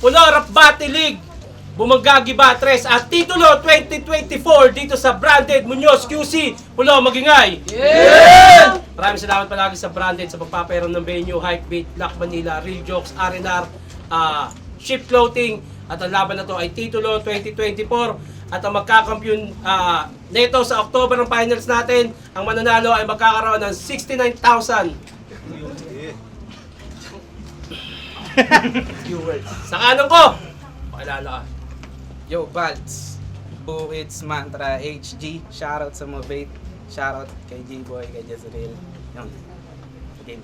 Ulorap Battle League, Bumagagi Batres at titulo 2024 dito sa Branded Muñoz QC. Pulo, magingay! Yeah! Maraming salamat palagi sa Branded sa pagpapairam ng venue, Hypebeat, Black Manila, Real Jokes, R&R, Ship Clothing. At ang laban na to ay titulo 2024 at ang magkakampiyon neto sa October ng finals natin, ang mananalo ay magkakaroon ng 69,000 viewers. Sa kanan ko, pakilala ka. Yo, Balts, Bukits, Mantra, HG, shoutout sa Movate, shoutout kay G-Boy, kay Jezreel. Yung game.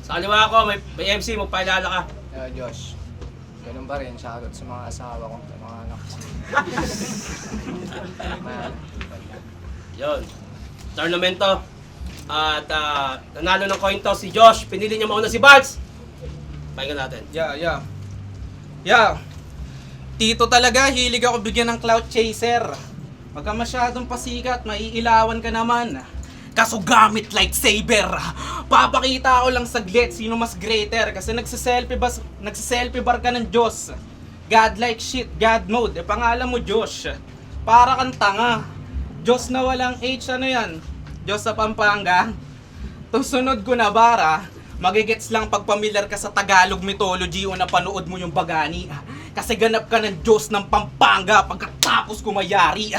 Sa kaliwa ko, may MC, magpakilala ka. Josh, ganun ba rin, shoutout sa mga asawa ko, sa mga anak ko. Yun. Tournamento. At nanalo ng coin toss si Josh. Pinili niya mauna si Balts. Pakinggan natin. Yeah. Tito talaga, hilig ako bigyan ng clout chaser. Huwag ka masyadong pasikat, maiilawan ka naman. Kaso gamit lightsaber. Papakita ko lang saglit sino mas greater. Kasi nagsiselfie bar ka ng Diyos. Godlike shit, God mode. Pangalan mo Josh. Para kang tanga. Diyos na walang H, ano yan? Diyos sa Pampanga. Tusunod ko na bara. Magigets lang pag pamilyar ka sa Tagalog mythology o napanood mo yung Bagani. Kasi ganap ka ng Diyos ng Pampanga pagkatapos kumayari.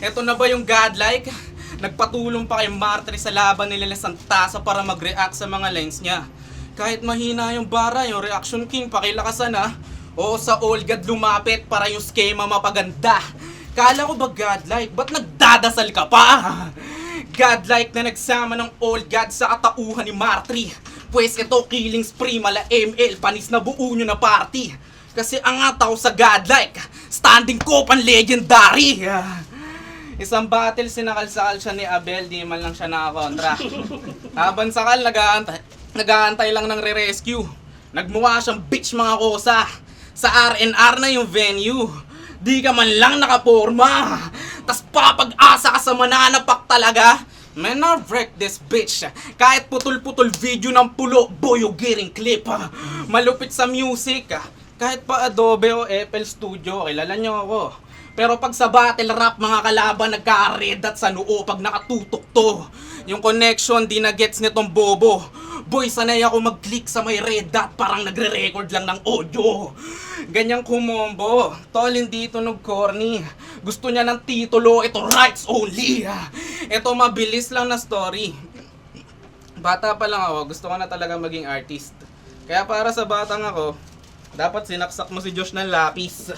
Eto na ba yung godlike? Nagpatulong pa kay Martre sa laban nila sa Santasa para mag-react sa mga lines niya. Kahit mahina yung bara, yung reaction king pakilakasan na. Oo, sa all god lumapit para yung schema mapaganda. Kala ko ba godlike? Ba't nagdadasal ka pa? Godlike na nagsama ng all god sa katauhan ni Martre. Pwes ito killing spree mala ML, panis na buo nyo na party. Kasi angat ako sa godlike, standing ko pan legendary. Isang battle sinakal-sakal siya ni Abel, di man lang siya nakakontra. Habang sakal, nag-aantay lang ng re-rescue. Nagmukha siyang bitch mga kosa. Sa R&R na yung venue. Di ka man lang nakaporma. Tas papag-asa ka sa mananapak talaga. Man, I'll wreck this bitch. Kahit putol-putol video ng pulo, boy, o giring clip. Malupit sa music. Kahit pa Adobe o FL Studio, kilala nyo ako. Pero pag sa battle rap, mga kalaban nagka-red at sa noo pag nakatutok to. Yung connection, di na gets nitong bobo. Boy, sanay ako mag-click sa may red dot, parang nagre-record lang ng audio. Ganyang kumombo. Tol, hindi tunog corny. Gusto niya ng titulo, ito rights only. Ito mabilis lang na story. Bata pa lang ako, gusto ko na talaga maging artist. Kaya para sa batang ako, dapat sinaksak mo si Josh ng lapis.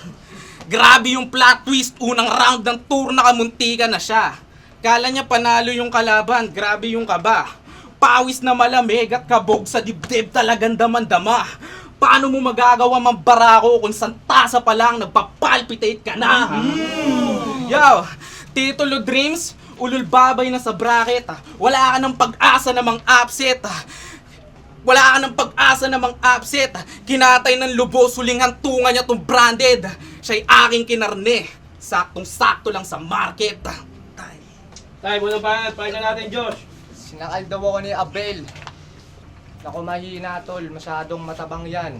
Grabe yung plot twist, unang round ng tour nakamuntika na siya. Kala niya panalo yung kalaban, grabe yung kaba. Pawis na malamig at kabog sa dibdib, talagang damandama. Paano mo magagawa mambarako kung santasa pa lang nagpapalpitate ka na? Yo, titulo dreams, ulul babay na sa bracket. Wala ka ng pag-asa namang upset. Wala ka ng pag-asa namang upset. Kinatay ng lubos, huling hantungan niya tong branded. Siya'y aking kinarne. Saktong-sakto lang sa market. Tayo, muna pa, pakinggan natin Josh. Sinakal daw ako ni Abel. Naku, mahina tol, masyadong matabang yan.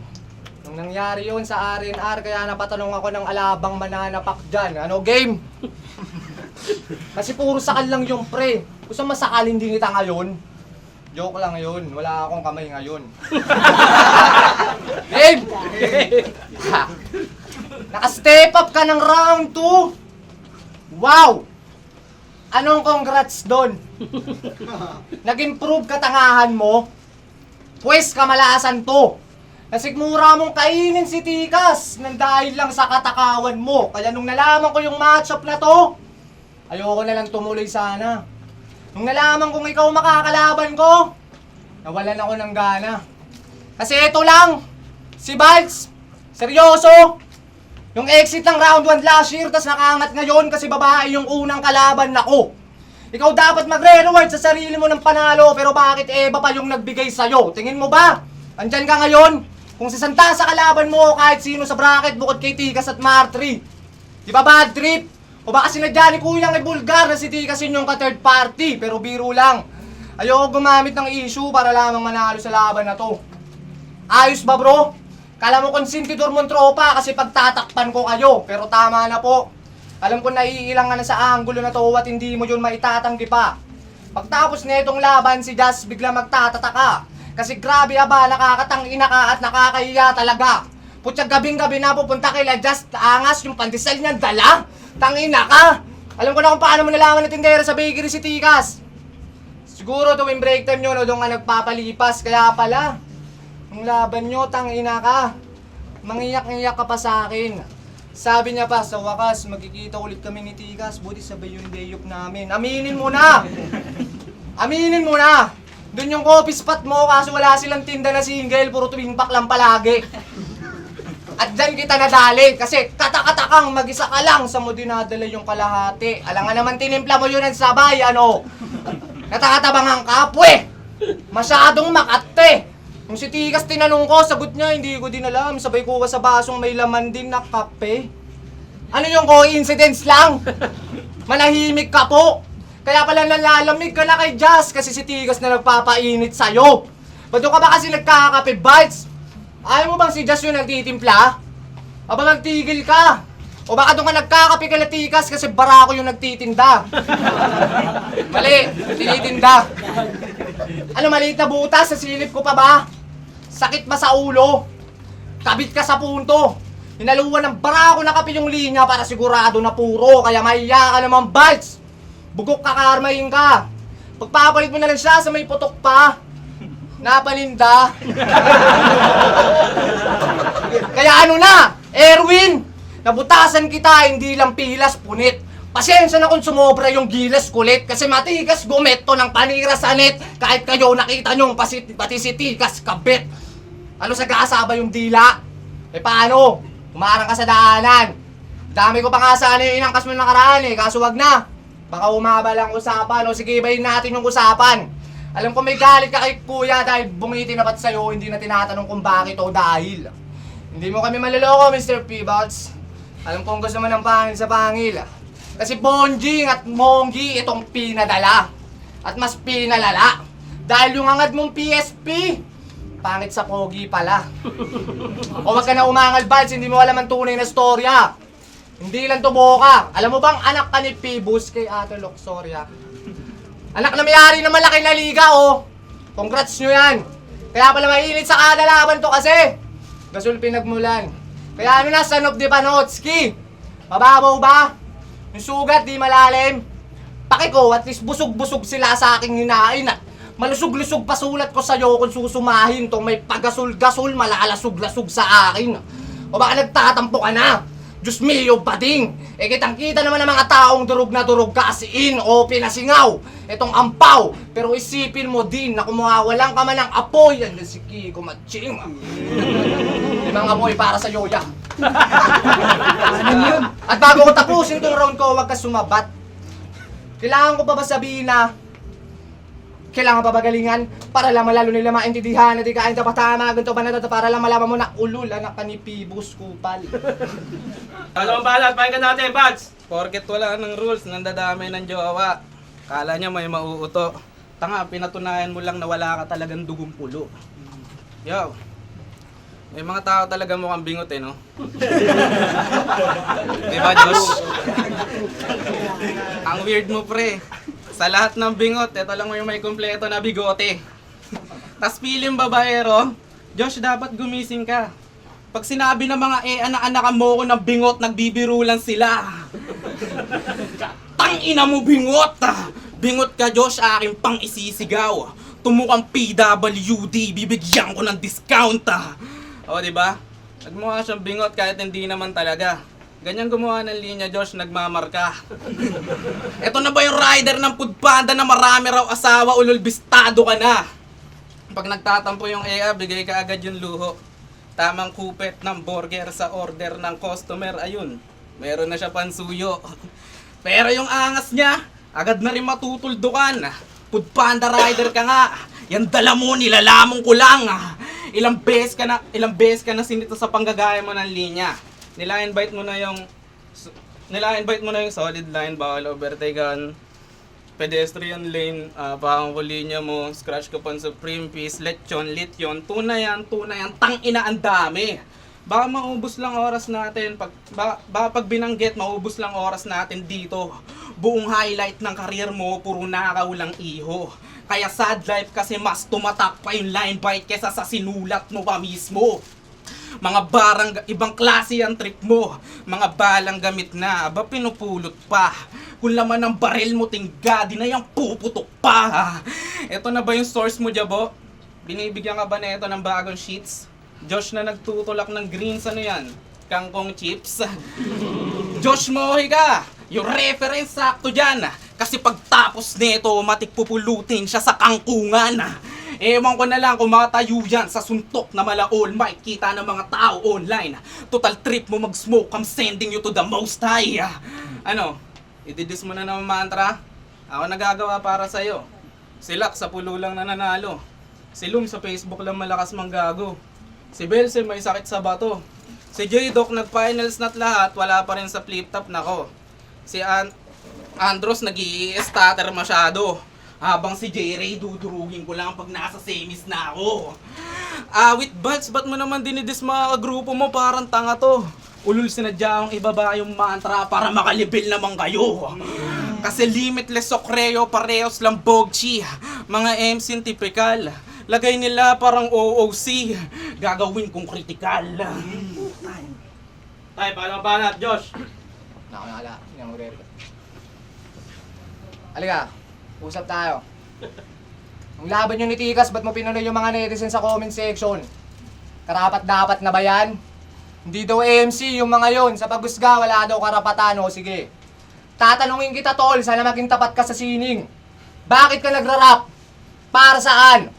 Nung nangyari yun sa R&R, kaya napatanong ako ng alabang mananapak dyan. Ano, game? Kasi puro sakal lang yung pre. Kung saan masakalin din kita ngayon? Joke lang ngayon, wala akong kamay ngayon. Game! Naka-step up ka ng round 2! Wow! Anong congrats doon? Nag-improve katangahan mo? Pwes kamalasan to! Nasigmura mong kainin si Tikas nang dahil lang sa katakawan mo. Kaya nung nalaman ko yung matchup na to, ayoko na lang tumuloy sana. Nung nalaman kong ikaw makakalaban ko, nawalan ako ng gana. Kasi ito lang, si Balts, seryoso. Yung exit ng round 1 last year, tas nakaangat ngayon kasi babae yung unang kalaban ako. Ikaw dapat magre-reward sa sarili mo ng panalo, pero bakit Eva pa yung nagbigay sa'yo? Tingin mo ba? Andyan ka ngayon? Kung si Santasa kalaban mo kahit sino sa bracket bukod kay Tikas at Martre. Di ba bad trip? O baka sinadya ni Kuyang ibulgar na si Tikasin yung ka-third party, pero biro lang. Ayoko gumamit ng issue para lamang manalo sa laban na to. Ayos ba bro? Kala mo konsentidor mong tropa kasi pagtatakpan ko kayo. Pero tama na po. Alam ko naiilang ka na sa anggulo na to at hindi mo yun maitatanggi pa. Pagtapos na itong laban, si Jazz bigla magtatataka. Kasi grabe aba, nakakatangina ka at nakakahiya talaga. Putya gabing-gabi na pupunta kay Jazz, angas yung pandesal niyan, dala. Tangina ka. Alam ko na kung paano mo nalaman na tindera sa bakery si Tikas. Siguro tuwing break time nyo, no, doon ka nagpapalipas. Kaya pala, ang laban nyo, tangina ka. Mangiyak-ngiyak ka pa sa akin. Sabi niya pa, sa wakas, magkikita ulit kami ni Tikas. Buti sabay yung dayok namin. Aminin mo na! Aminin mo na! Doon yung coffee spot mo, kaso wala silang tinda na single, puro tuwing pack lang palagi. At dyan kita nadali, kasi katakatakang mag-isa ka lang sa mo dinadala yung kalahati. Alam nga naman tinimpla mo yun ang sabay, ano? Natakatabangan ka, pwe! Masyadong makate! Yung si Tikas tinanong ko, sagot niya, hindi ko din alam. Sabay ko sa basong may laman din na kape. Ano yung coincidence lang? Manahimik ka po! Kaya pala nalalamig ka na kay Jazz kasi si Tikas na nagpapainit sa'yo. Ba't ka ba kasi nagkakape bites? Ayaw mo bang si Jazz yung nagtitimpla? Aba magtigil ka! O baka doon ka nagkakape kay Tikas kasi barako yung nagtitinda. Mali, tinitinda. Ano, maliit na butas sa silip ko pa ba? Sakit ba sa ulo? Kabit ka sa punto. Hinaluan ng barako na kape yung linya para sigurado na puro. Kaya mahiya ka naman, bites. Bugok ka, karmahin ka. Pagpapalit mo na lang siya sa may putok pa. Napaninda. Kaya ano na, Erwin, nabutasan kita, hindi lang pilas, punit. Pasensya na kung sumobra yung gilas kulit kasi matigas gumeto ng panira sa net. Kahit kayo nakita nyong pati si Tikas kabit. Ano sa gasaba yung dila? Eh paano? Umarang ka sa daanan. Dami ko pa nga sana yung inangkas mo nakaraan eh, kaso wag na. Baka umaba lang usapan o sige ibahin natin yung usapan. Alam ko may galit ka kay kuya dahil bumiti na ba't sa'yo, hindi na tinatanong kung bakit o dahil. Hindi mo kami maloloko, Mr. Peebles. Alam kong gusto mo ng pangil sa pangil. Kasi Bonjing at Monggi itong pinadala. At mas pinalala. Dahil yung angad mong PSP, pangit sa pogi pala. O wag ka na umangal, Balz, hindi mo alam ang tunay na storya. Hindi lang to boka. Alam mo bang anak ka ni Phoebus kay Ate Luxoria? Anak na may-ari ng malaki na liga, oh. Congrats nyo yan. Kaya pala mainit sa kada laban to kasi. Gasol pinagmulan. Kaya ano na, son of the Panotski? Mababaw ba? Yung sugat di malalim. Paki ko, at least busog-busog sila sa aking hinain at malusog-lusog pasulat ko sa'yo kung susumahin tong may pagasol-gasol malalasog-lasog sa akin. O baka nagtatampo ka na? Diyos mio, bading! Eh kitang-kita naman ng mga taong durog na durog kasiin o pinasingaw. Itong ampaw. Pero isipin mo din na kung mawawalan ka man ng apoy, yan na si Kiko Matching. Limang apoy para sa Yoya. At bago ko tapusin tong round ko, huwag ka sumabat. Kailangan ko pa ba sabihin na kailangan pa ba galingan para lang malalo nila maintindihan na di kain dapat tama ganito ba na to para lang malaman mo na ulul anak ka ni Phoebus Kupal. Ano ang bahala? Pakinggan natin, Bads! Porket wala ng rules, nandadamay ng jowa. Kala niya may mauuto. Tanga, pinatunayan mo lang na wala ka talagang dugong pulo. Yo, may mga tao talaga mukhang bingot eh, no? Diba, Josh? Ang weird mo, pre. Sa lahat ng bingot, ito lang yung may kumpleto na bigote. Tas piling babaero, Josh, dapat gumising ka. Pag sinabi ng mga anak-anak mo ko ng bingot, nagbibiro lang sila. Tangina mo bingot! Bingot ka, Josh, aking pang isisigaw. Tumukang PWD, bibigyan ko ng discount. O, diba? Nagmukha siyang bingot kahit hindi naman talaga. Ganyan gumawa ng linya, Josh, nagmamarka. Eto na ba yung rider ng Foodpanda na marami raw asawa, ululbistado ka na? Pag nagtatampo yung EA, bigay ka agad yung luho. Tamang kupet ng burger sa order ng customer, ayun. Meron na siya pansuyo. Pero yung angas niya, agad na rin matutuldukan. Foodpanda rider ka nga. Yan dala mo, nilalamong ko lang. Ilang beses ka na sinito sa panggagaya mo ng linya. Nila-invite mo na yung solid line, bawal overtaken. pedestrian lane, pakang linya mo, scratch ka pan Supreme Peace, lechon, tunay yan, tangina ang dami. Baka maubos lang oras natin, baka pag binanggit, maubos lang oras natin dito. Buong highlight ng karir mo, puro nakaulang iho. Kaya sad life kasi mas tumatak pa yung line bite kesa sa sinulat mo pa mismo. Mga barang, ibang klase ang trip mo. Mga balang gamit na, aba pinupulot pa. Kung laman ng baril mo, tinggadi na yung puputok pa. Ito na ba yung source mo, Jabo? Binibigyan ka ba na ito ng bagong sheets? Josh na nagtutulak ng greens, ano yan? Kangkong chips? Josh Mohi ka! Yung reference sakto dyan. Kasi pagtapos nito, matik pupulutin siya sa kangkungan. Ewan ko na lang kung makatayo yan sa suntok na malaol, makikita ng mga tao online. Total trip mo mag-smoke, I'm sending you to the most high. Ano? Ididis mo na ng mantra? Ako nagagawa para sa'yo. Si Lak sa pulo lang nananalo. Si Lum sa Facebook lang malakas manggago. Si Belse may sakit sa bato. Si J-Doc nag-finals na't lahat, wala pa rin sa flip-top nako. Si Andros nag-i-starter masyado. Habang si J-Ray dudurugin ko lang pag nasa semis na ako. With buds, ba't mo naman dinidis mga grupo mo? Parang tanga to. Ulul sinadya akong ibaba yung mantra para makalibil naman kayo. Kasi limitless sokreo, parehos lang bogchi. Mga MC typical. Lagay nila parang OOC. Gagawin kong critical. Tay, paano ba natin, Josh? Nakakala. Hindi ako magre-record. Halika. Usap tayo. Ang laban nyo ni Tikas, ba't mo pinunoy yung mga netizen sa comment section? Karapat-dapat na ba yan? Hindi daw AMC yung mga yon. Sa pagusga, wala daw karapatan. O sige. Tatanungin kita, tol, sana maging tapat ka sa sining. Bakit ka nagra-rap? Para saan?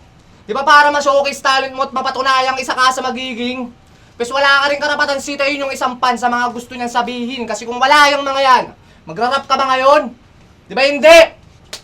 Di ba para ma-showcase talent mo at mapatunayang isa ka sa magiging? Pero wala ka rin karapatan sitayin yung isang pan sa mga gusto niyang sabihin. Kasi kung wala yung mga yan, magra-rap ka ba ngayon? Di ba hindi?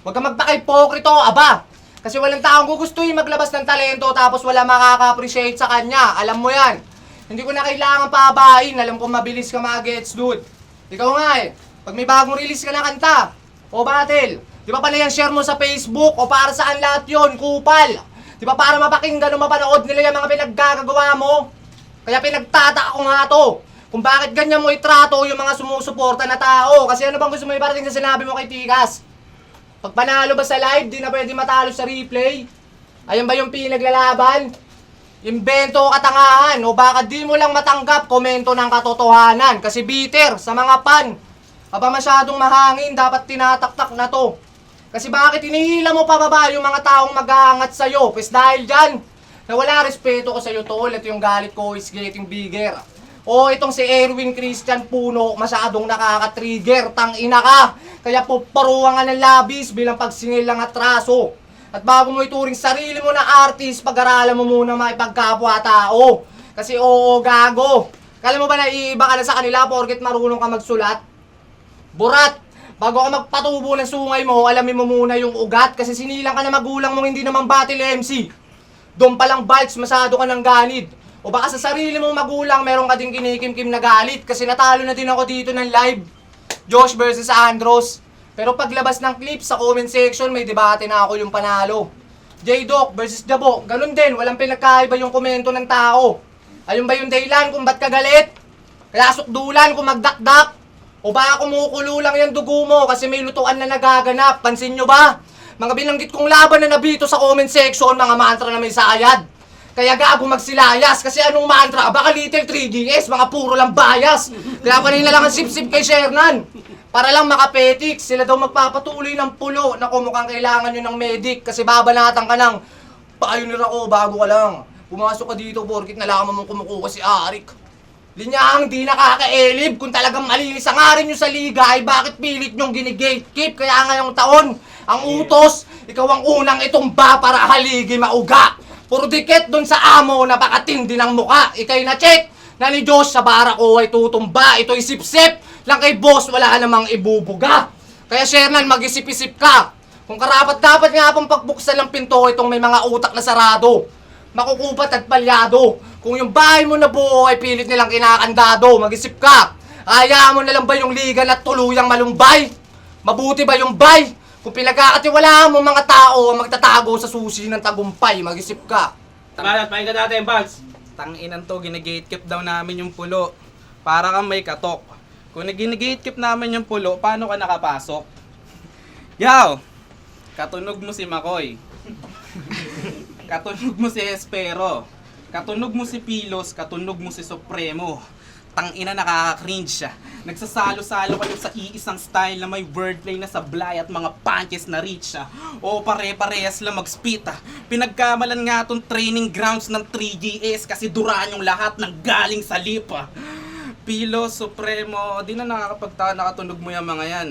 Huwag ka magpaka-hipokrito, aba! Kasi walang taong gugustuhin maglabas ng talento tapos wala makaka-appreciate sa kanya. Alam mo yan. Hindi ko na kailangan pahabain. Alam ko mabilis ka mag-gets, dude. Ikaw nga eh. Pag may bagong release ka na kanta, o battle, di ba pala yan share mo sa Facebook o para saan lahat yon kupal? Di ba para mapakinggan o mapanood nila yung mga pinaggagawa mo? Kaya pinagtataka ko nga to. Kung bakit ganyan mo itrato yung mga sumusuporta na tao. Kasi ano bang gusto mo iparating sa sinabi mo kay Tikas? Pag panalo ba sa live, di na pwede matalo sa replay? Ayun ba yung pinaglalaban? Imbento o katangahan, o baka di mo lang matanggap komento ng katotohanan. Kasi bitter sa mga pan. Aba masyadong mahangin, dapat tinataktak na to. Kasi bakit hinihila mo pababa yung mga taong mag-aangat sa'yo? Pues dahil dyan, na wala respeto ko sa'yo tol, ito yung galit ko is getting bigger. O itong si Erwin Christian Puno, masyadong nakaka-trigger, tang-ina ka. Kaya puparuhan ka ng labis bilang pagsingil ng atraso. At bago mo ituring sarili mo na artist, pag-aralan mo muna makipagkapwa-tao. Kasi oo, gago. Kala mo ba naiiba ka na sa kanila porket marunong ka magsulat? Burat! Bago ka magpatubo ng sungay mo, alamin mo muna yung ugat. Kasi sinilang ka na magulang mong hindi naman battle MC. Doon palang bites, masyado ka ng ganid. O baka sa sarili mong magulang, meron ka din kinikim-kim na galit. Kasi natalo na din ako dito ng live. Josh versus Andros. Pero paglabas ng clip sa comment section, may debate na ako yung panalo. J-Doc versus Jabo, ganun din, walang pinagkaiba yung komento ng tao. Ayun ba yung dahilan kung ba't ka galit? Kaya sukdulan kung magdakdak? O baka kumukulo lang yung dugo mo kasi may lutuan na nagaganap. Pansin nyo ba? Mga binanggit kong laban na nabito sa comment section, mga mantra na may sayad. Kaya gago magsilayas kasi anong mantra? Baka little 3DS, mga puro lang bias. Kaya kanina lang ang sip-sip kay Shernan. Para lang makapetik, sila daw magpapatuloy ng pulo na mukhang kailangan nyo ng medic kasi babanatan ka ng pioneer ako bago ka lang. Pumasok ka dito porkit nalaman mong kumukuha si Arik. Linyang di nakakaelib kung talagang malinis ang arin nyo sa liga ay bakit pilit nyong ginigatekeep kaya ngayong taon ang utos, ikaw ang unang itumba para haligi mauga. Puro dikit dun sa amo na pakatindi ng muka. Ikay na check na ni Diyos sa bara ko ay tutumba. Ito'y sip-sip lang kay boss, wala namang ibubuga. Kaya Shernan, mag-isip-isip ka. Kung karapat-dapat nga pong pagbuksan ng pinto itong may mga utak na sarado. Makukupat at palyado. Kung yung bahay mo na buo ay pilit nilang kinakandado, mag-isip ka. Hayaan mo na lang ba yung liga na tuluyang malumbay? Mabuti ba yung bay? Kung pinagkakatiwalaan mo mga tao ang magtatago sa susi ng tagumpay, mag-isip ka. Tama, pakinggan natin, Vance. Tanginan to, gine-gatekeep daw namin yung pulo. Para kang may katok. Kung gine-gatekeep namin yung pulo, paano ka nakapasok? Yaw! Katunog mo si Makoy. Katunog mo si Espero. Katunog mo si Pilos. Katunog mo si Supremo. Tangina, nakaka-cringe siya. Nagsasalo-salo kayo sa iisang style na may wordplay na sablay at mga punches na rich siya. O pare-parehas lang mag-spit ah. Pinagkamalan nga tong training grounds ng 3GS kasi duran yung lahat ng galing sa lipa. Pilo, Supremo, di na nakakapagtaka nakatunog mo yung mga yan.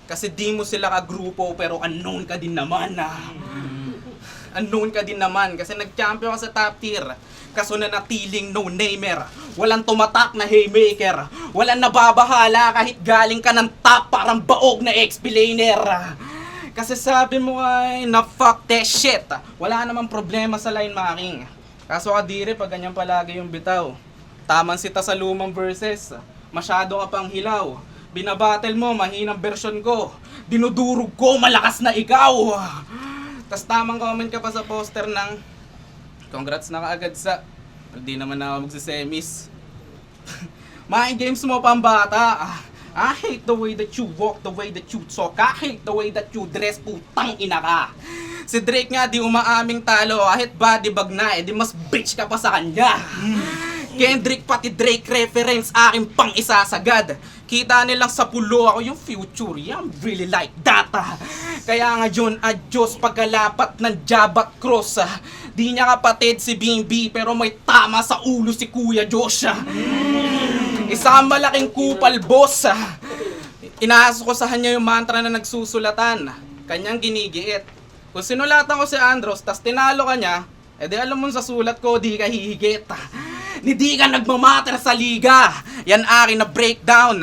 Kasi di mo sila kagrupo pero unknown ka din naman ah. Unknown ka din naman kasi nag-champion ka sa top tier. Kaso na natiling no-namer. Walang tumatak na haymaker. Walang nababahala kahit galing ka ng top parang baog na explainer. Kasi sabi mo ay na fuck that shit. Wala namang problema sa line making. Kaso kadiri pag ganyan palagi yung bitaw. Tamang sita sa lumang verses. Masyado ka pang hilaw. Binabattle mo, mahinang version ko. Dinudurog ko, malakas na ikaw. Tas tamang comment ka pa sa poster ng congrats na kaagad sa hindi naman ako magsisemis. Mind games mo pambata. I hate the way that you walk, the way that you talk. I hate the way that you dress, putang ina ka. Si Drake nga di umaaming talo. Kahit body bag na di mas bitch ka pa sa kanya. Kendrick pati Drake reference aking pang isasagad. Kita nilang sa pulo ako yung future. I'm really like that. Kaya nga John Adios pagkalapat ng Jabat Cross. Di niya kapatid si Bimbi pero may tama sa ulo si Kuya Josh. Isang malaking kupal boss. Inaas ko sa kanya yung mantra na nagsusulatan. Kanyang ginigiit. Kung sinulatan ko si Andros tas tinalo ka niya, edi alam mo sa sulat ko di ka hihigit. Hindi ka nagmamatter sa liga. Yan akin na breakdown.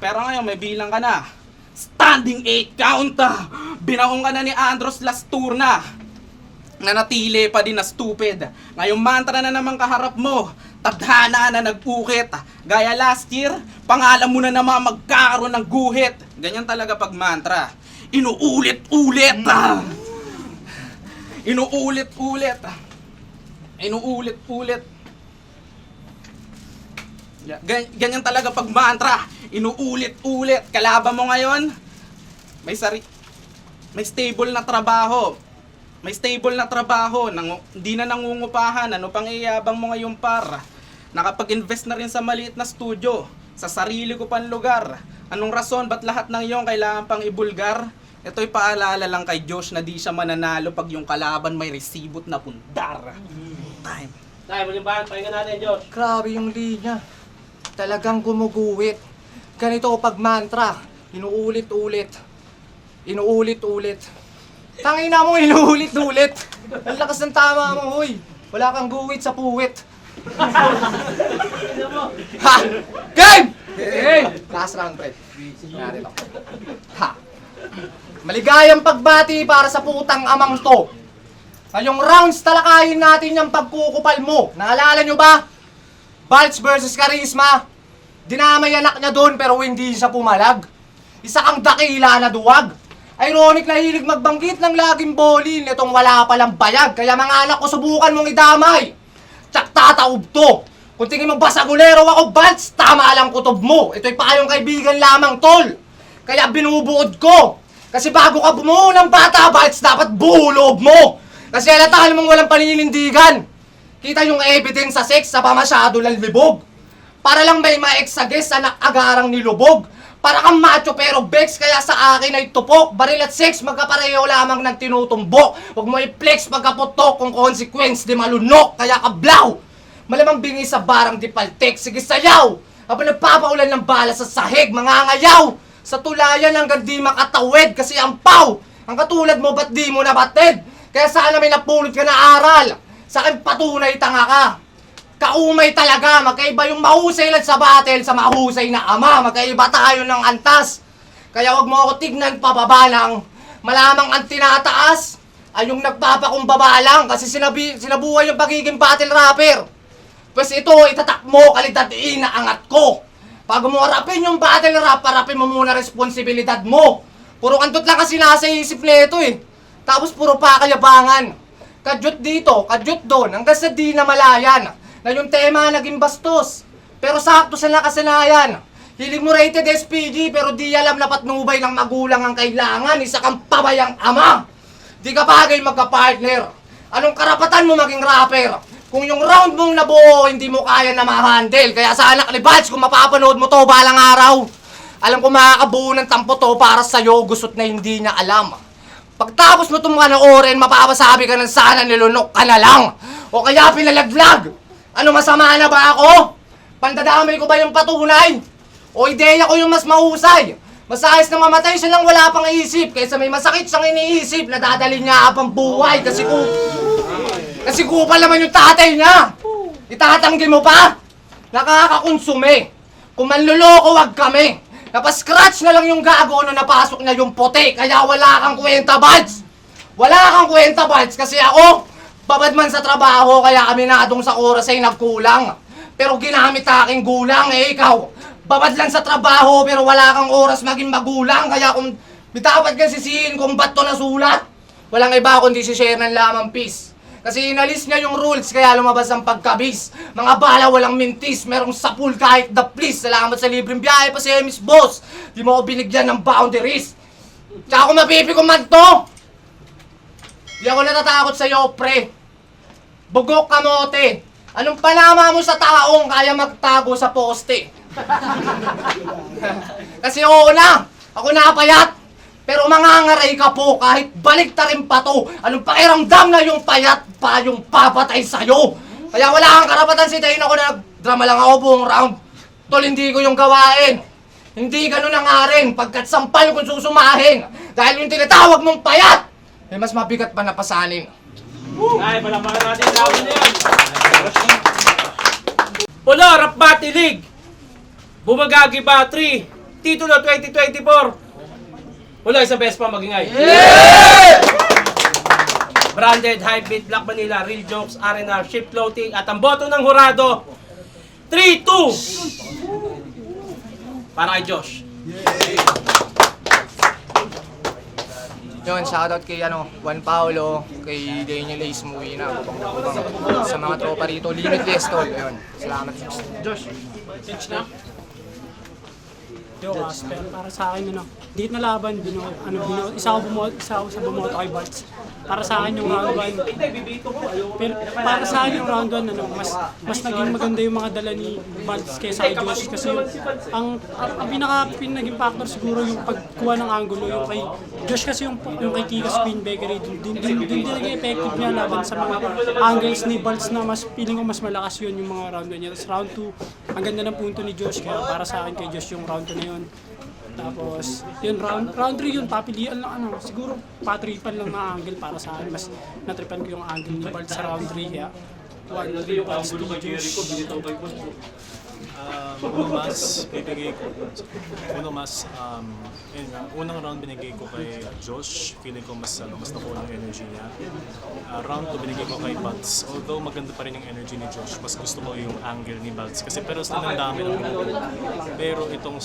Pero ngayon may bilang ka na. Standing 8 count. Binaong ka na ni Andros last tour na. Nanatili pa din na stupid. Ngayong mantra na naman kaharap mo. Tadhana na nagpukit. Gaya last year, pangalan mo na naman magkakaroon ng guhit. Ganyan talaga pag mantra. Inuulit-ulit. Inuulit-ulit. Inuulit-ulit. Ganyan talaga pag mantra. Inuulit-ulit. Kalaban mo ngayon, may stable na trabaho. May stable na trabaho. Hindi na nangungupahan. Ano pang iyabang mo ngayon par? Nakapag-invest na rin sa maliit na studio. Sa sarili ko pang lugar. Anong rason ba't lahat ng iyon kailangan pang ibulgar? Ito'y paalala lang kay Josh na di siya mananalo pag yung kalaban may resibot na pundar. Time. Tayo, muling ba? Pakinggan natin, Josh. Grabe yung linya. Talagang gumuguwit. Ganito pag mantra. Inuulit-ulit. Inuulit-ulit. Tangina mo, inuulit-ulit. Ang lakas ng tama mo, hoy. Wala kang guwit sa puwit. Ha! Game! Game! Last round, pre. Nangyari lang. Ha! Maligayang pagbati para sa putang amang to. Ngayong rounds talakayin natin yung pagkukupal mo. Naalala nyo ba? Balch versus Charisma. Dinamay anak niya doon pero hindi siya pumalag. Isa kang dakila na duwag. Ironic na hilig magbanggit ng laging bolin. Itong wala palang bayag. Kaya mga anak ko subukan mong idamay. Tsak tataob to. Kung tingin mo basagulero ako, Balch, tama lang kutob mo. Ito'y payong kaibigan lamang, tol. Kaya binubuod ko. Kasi bago ka bumuo ng bata, Balch, dapat bulob mo. Kasi alatahan mong walang paninindigan. Kita yung evidence sa sex sa pamasyado lang libog. Para lang may ma-exages sa nakagarang nilubog. Para kang macho pero bex, kaya sa akin ay tupok. Baril at sex, magkapareho lamang ng tinutumbok. Huwag mo i-flex pagkaputok kung consequence di malunok. Kaya kablaw. Malamang bingi sa barang di paltek. Sige sayaw. Habang nagpapaulan ng bala sa sahig, mga ngayaw. Sa tulayan hanggang di makatawid kasi ang paw. Ang katulad mo, ba't di mo nabatid? Kaya sana may napulot ka na aral. Sa akin patunay tanga ka. Kaumay talaga. Magkaiba yung mahusay lang sa battle sa mahusay na ama. Magkaiba tayo ng antas. Kaya wag mo ako tignan pababa lang. Malamang ang tinataas ay yung nagpapakumbaba lang. Kasi sinabuhay yung pagiging battle rapper. Pues ito, itatak mo, kalidad inaangat ko. Pag mo harapin yung battle rap, harapin mo muna responsibilidad mo. Puro kantot lang kasi nasa isip nito eh. Tapos puro pakayabangan. Kadyot dito, kadyot doon, hanggang sa di na malayan. Na yung tema naging bastos. Pero sakto sa nakasanayan. Hiling mo rated SPG pero di alam na patnubay ng magulang ang kailangan. Isa kang pabayang ama. Di ka bagay magka-partner. Anong karapatan mo maging rapper? Kung yung round mong nabuo, hindi mo kaya na ma-handle. Kaya sa anak ni Badge, kung mapapanood mo to balang araw, alam ko makakabuo ng tampo to para sa'yo, gusot na hindi niya alam. Pagtapos mo itong manoorin, mapapasabi ka ng sana nilunok ka na lang. O kaya pinalagvlag. Ano masama na ba ako? Pandadamay ko ba yung patunay? O ideya ko yung mas mahusay? Mas ayos na mamatay siya lang wala pang isip kaysa may masakit siyang iniisip na dadalhin niya apang buhay kasi kupal naman yung tatay niya. Itatanggi mo pa? Nakakakonsume. Kung manluloko wag kami. Napascratch na lang yung gago nung napasok na yung puti. Kaya wala kang kwenta, Bads. Wala kang kwenta, Bads. Kasi ako, babad man sa trabaho, kaya kami nadong sa oras ay nagkulang. Pero ginamit aking gulang, ikaw. Babad lang sa trabaho, pero wala kang oras maging magulang. Kaya kung bitapat kang sisihin kung ba't to nasulat, walang iba kundi si Sharon lamang peace. Kasi inalis niya yung rules, kaya lumabas ang pagkabis. Mga bala, walang mintis, merong sapul kahit the please. Salamat sa libreng biyahe pa si Miss Boss. Di mo ako binigyan ng boundaries. Tsaka kung mapipiko man to, di ako natatakot sa'yo, pre. Bugok kamote. Anong panama mo sa taong kaya magtago sa poste? Kasi oo na, ako napayat. Pero mangangaray ka po kahit baliktarin pa to. Anong pakiramdam na yung payat pa yung papatay sa'yo? Kaya wala kang karapatan si Tayin ako na nagdrama lang ako buong round. Tol, hindi ko yung gawain. Hindi ganun ang arin pagkat sampal kung susumahin. Dahil yung tinatawag mong payat, may mas mabigat pa na pasanin. Ay, palampakan natin yung lawan na yan. Pulo, Rap Battle League. Bumagagi Battery. Titulo 2024. Wala, isang beses pa magingay. Yeah! Branded, Hypebeat, Black Manila, Real Jokes, R&R, Ship Floating, at ang boto ng hurado, 3-2! Para kay Josh. Yun, shoutout kay Juan Paulo, kay Daniel Ace Muina, sa mga tropa rito, Limitless Tol. Ayun, salamat. Josh. Yo, pero para sa akin, dito na laban, isa ako sa bumoto kay Balts. Para sa akin yung round 1, pero para sa akin yung round 1, mas naging maganda yung mga dala ni Balts kaysa kay Josh. Kasi ang naging factor siguro yung pagkuha ng angulo, yung kay Josh kasi yung kay Tikas Queen Bakery, dun talaga effective niya laban sa mga angles ni Balts na mas feeling ko mas malakas yun yung mga round 1 niya. Tapos round 2, ang ganda ng punto ni Josh, kaya para sa akin kay Josh yung round 2 na yun. Tapos, yun, round 3 yun, papilian lang siguro patripan lang na angle para sa akin. Mas natripan ko yung angle ni Balt sa round 3, kaya 1-3 para sa Mas bibigay ko unang round binigay ko kay Josh, feeling ko mas nakuha ng energy niya. Round 2 binigay ko kay Balts, although maganda pa rin yung energy ni Josh, mas gusto ko yung angle ni Balts kasi pero sa dami ng angle. Pero itong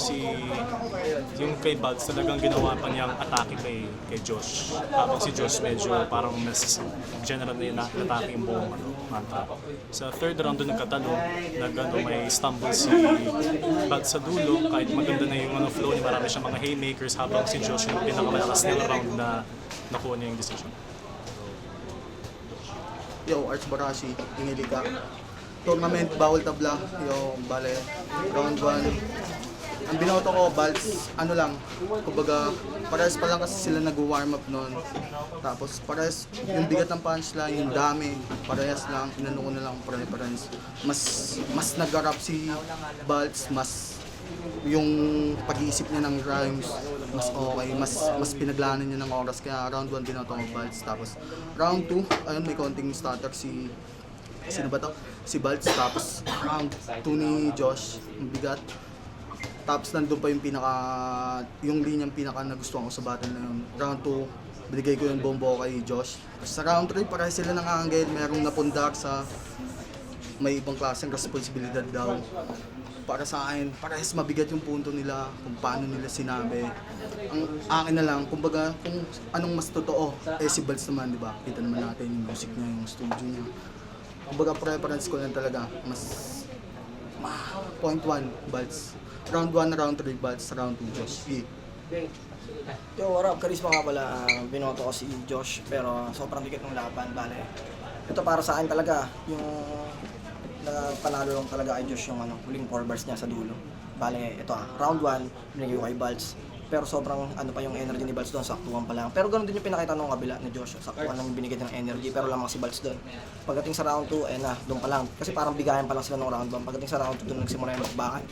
yung kay Balts talagang ginawa pa niyang atake kay Josh, habang si Josh medyo parang mas general na yung atake yung buong mantra. Sa third round doon nagkatalo, may stumble si Balts sa dulo, kahit maganda na yung flow niya, marami siyang mga haymakers, habang si Josh yung pinakamalakas na round na nakuha niya yung decision. Yo, Arts Barashi, ingili ka. Tournament, bawal tabla. Yo, bale, round 1. Ang binoto ko, Balts, kumbaga, parehas pa lang kasi sila nag-warm up noon. Tapos parehas, yung bigat ng punchline, yung dami, parehas lang, inano ko na lang, preference. Mas nag-rap si Balts, mas yung pag-iisip niya ng rhymes, mas okay, mas pinaglanan niya ng oras, kaya round 1 binoto ko Balts. Tapos round 2, ayun, may konting stutter sino ba to? Si Balts. Tapos round 2 ni Josh, ang bigat. Tapos nandun pa yung linyang pinaka nagustuhan ko sa battle na yun. Round 2, binigay ko yung bombo kay Josh. Sa round 3, parehas sila ng angle, merong napundak sa may ibang klaseng responsibilidad daw. para sa akin, parehas mabigat yung punto nila kung paano nila sinabi. Ang akin na lang, kumbaga, kung anong mas totoo, si Balz naman, di ba? Kita naman natin yung music niya, yung studio niya. Kumbaga, preference ko lang talaga, point 1, Balz. Round 1, round 3, Balz, round 2, Josh. Yo, what up? Karisma nga pala. Binoto ko si Josh, pero sobrang dikit ng laban. Bale, ito para sa akin talaga, yung panalo lang talaga kay Josh yung huling 4 bars niya sa dulo. Bale, ito round 1, binigay ko kay Balz. Pero sobrang pa yung energy ni Balz doon, saktuhan pa lang. Pero ganoon din yung pinakita nung kabila ni Josh, saktuhan lang binigay ng energy, pero lamang si Balz doon. Pagdating sa round 2, doon pa lang. Kasi parang bigayan pa lang sila nung round 1. Pagdating sa round 2, doon nagsimula yung bakbakan.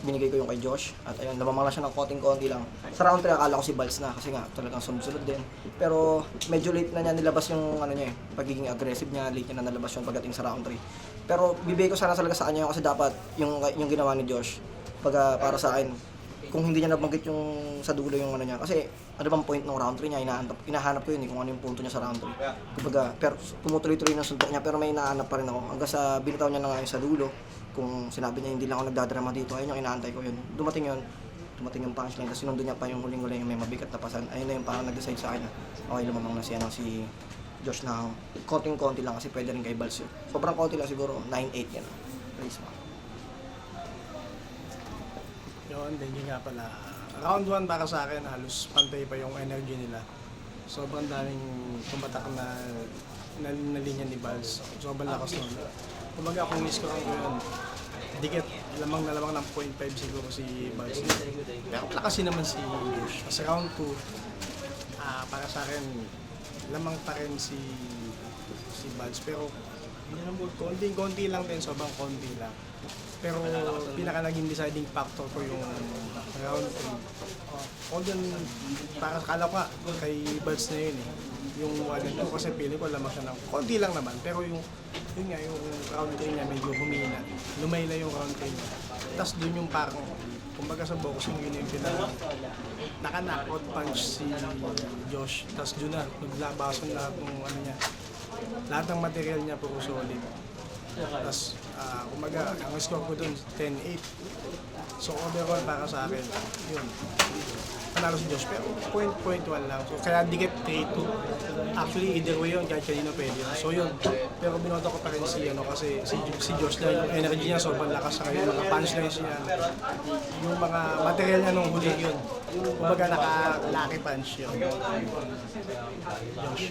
Binigay ko yung kay Josh, at ayun, lamang lang siya ng konting-konti lang. Sa round 3, akala ko si Balz na, kasi nga talagang sunod-sunod din. Pero medyo late na niya nilabas yung niya pagiging aggressive niya, late niya na nalabas yung pagdating sa round 3. Pero bibigay ko sana talaga sa kanya kasi dapat yung ginawa ni Josh, para sa akin, kung hindi niya nabanggit yung sa dulo yung niya. Kasi ano bang point ng round 3 niya, hinahanap ko yun kung ano yung punto niya sa round 3. Kumbaga, pero tumutuloy-tuloy ng suntok niya, pero may hinahanap pa rin ako. Hanggang sa binitaw niya na nga yung sa dulo, kung sinabi niya hindi lang ako nagdadrama dito, ayun yung inaantay ko yun. Dumating yung punchline, tapos sinundo niya pa yung huling-huling yung may mabigat na pasan. Ayun na yung parang nag-decide sa akin na okay, lumamang na si Josh na konting-konti lang kasi pwede rin kay Balz yun. Sobrang konti lang siguro, 9-8 yan. Praise mo. Yun, then yun nga pala. Round 1 para sa akin, halos pantay pa yung energy nila. Sobrang daming tumatak na linya ni Balz. Sobrang lakas nun. Kumaga kung ni-score ko yun, dikit, lamang na lamang ng 0.5 siguro si Balz. Pero lakasin naman si Josh. Sa round 2, para sa akin, lamang pa rin si Balz. Pero konti lang din, sobrang konti lang. Pero pinaka naging deciding factor ko yung round 3. Although para kala ko kay Balz na yun yung 1 and 2 kasi feeling ko lamang siya ng konti lang naman. Pero yung round 3 niya medyo humina. Lumay na yung round 3 niya. Tapos dun yung parang, kumbaga sa boxing yun yung naka-knockout punch si Josh. Tapos dun na, naglabasan lahat ng niya. Lahat ng material niya puro solid. Tapos, kumaga, ang score ko dun, 10-8. So, overall para sa akin, yun. Panalo si Josh, pero point 1 lang. So, kaya dikit 3-2. Actually, either way yun, kahit kanina pwede yun. So, yun. Pero binoto ko pa rin kasi si Josh na yung energy niya, sobrang lakas sa yung mga punchlines niya. Yung mga material niya nung huli yun. Kumbaga, naka-lucky punch yun. Josh.